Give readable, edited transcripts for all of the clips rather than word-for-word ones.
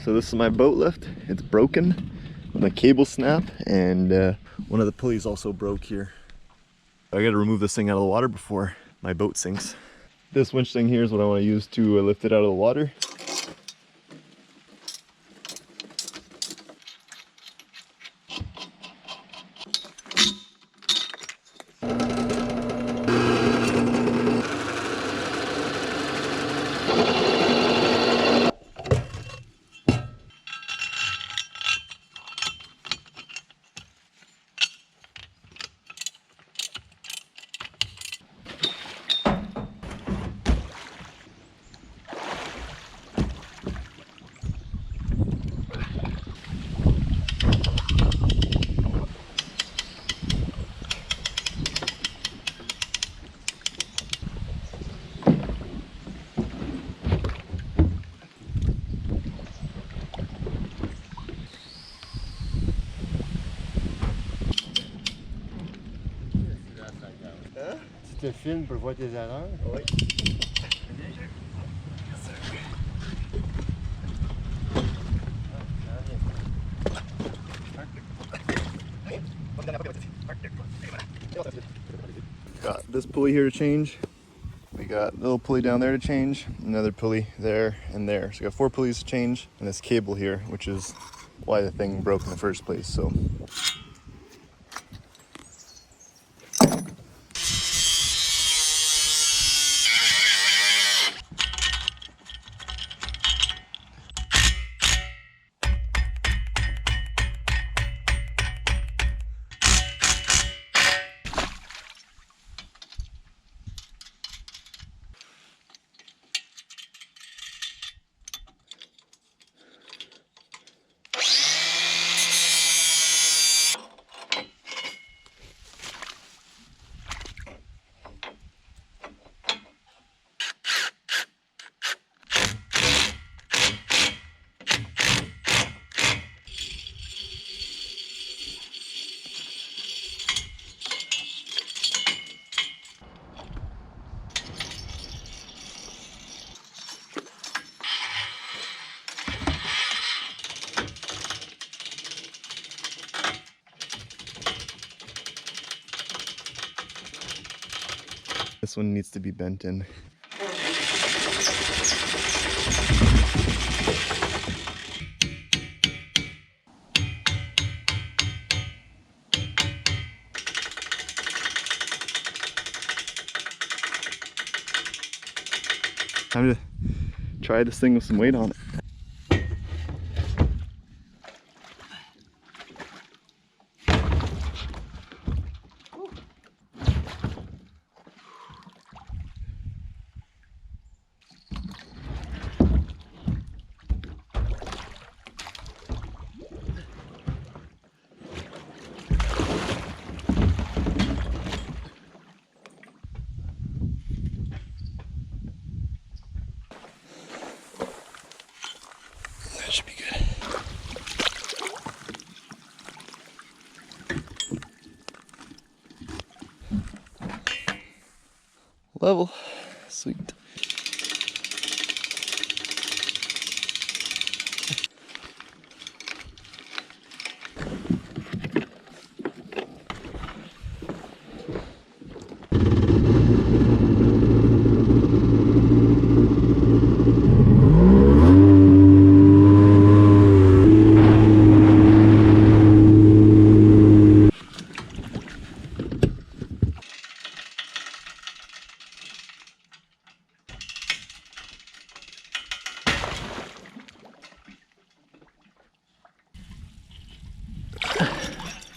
So this is my boat lift. It's broken. My cable snap, and one of the pulleys also broke here. I gotta remove this thing out of the water before my boat sinks. This winch thing here is what I want to use to lift it out of the water. Tu te filmes pour voir tes erreurs? Oui. Got this pulley here to change. We got a little pulley down there to change, another pulley there and there. So we got 4 pulleys to change, and this cable here, which is why the thing broke in the first place. So this one needs to be bent in. Time to try this thing with some weight on it. Should be good. Level. Sweet.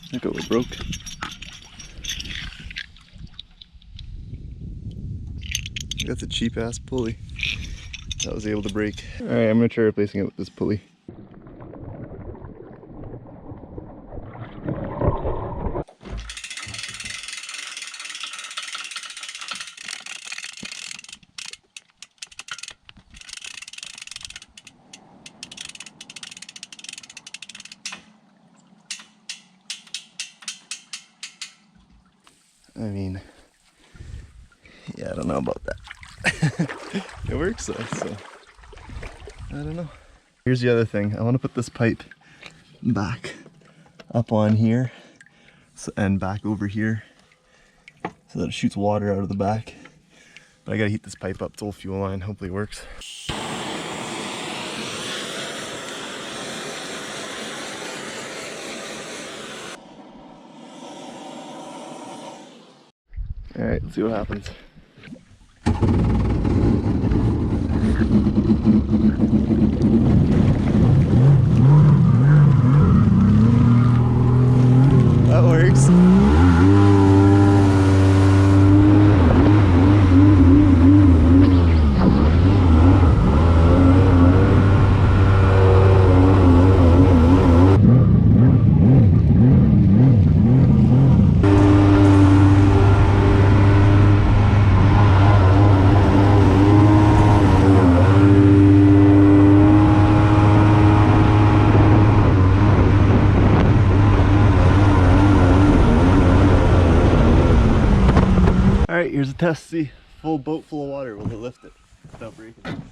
I think it broke. That's a cheap ass pulley that was able to break. Alright, I'm gonna try replacing it with this pulley. I mean, yeah, I don't know about that. It works though, so I don't know. Here's the other thing. I want to put this pipe back up on here and back over here so that it shoots water out of the back. But I gotta heat this pipe up. It's old fuel line. Hopefully it works. All right, let's see what happens. That works. Alright, here's a test. See, full boat full of water. Will it lift it without breaking?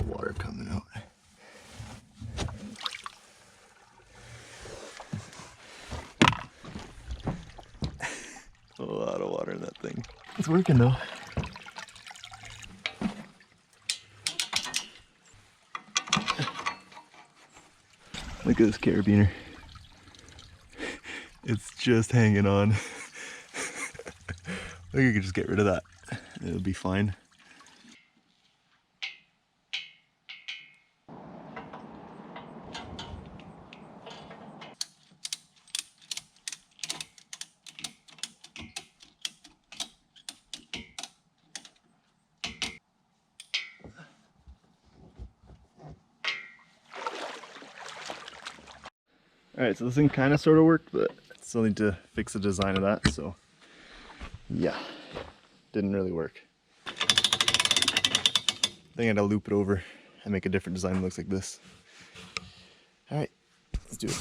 Water coming out. A lot of water in that thing. It's working though. Look at this carabiner. It's just hanging on. I think you could just get rid of that. It'll be fine. Alright, so this thing kind of sort of worked, but still need to fix the design of that, so yeah, didn't really work. I think I gotta loop it over and make a different design that looks like this. Alright, let's do it.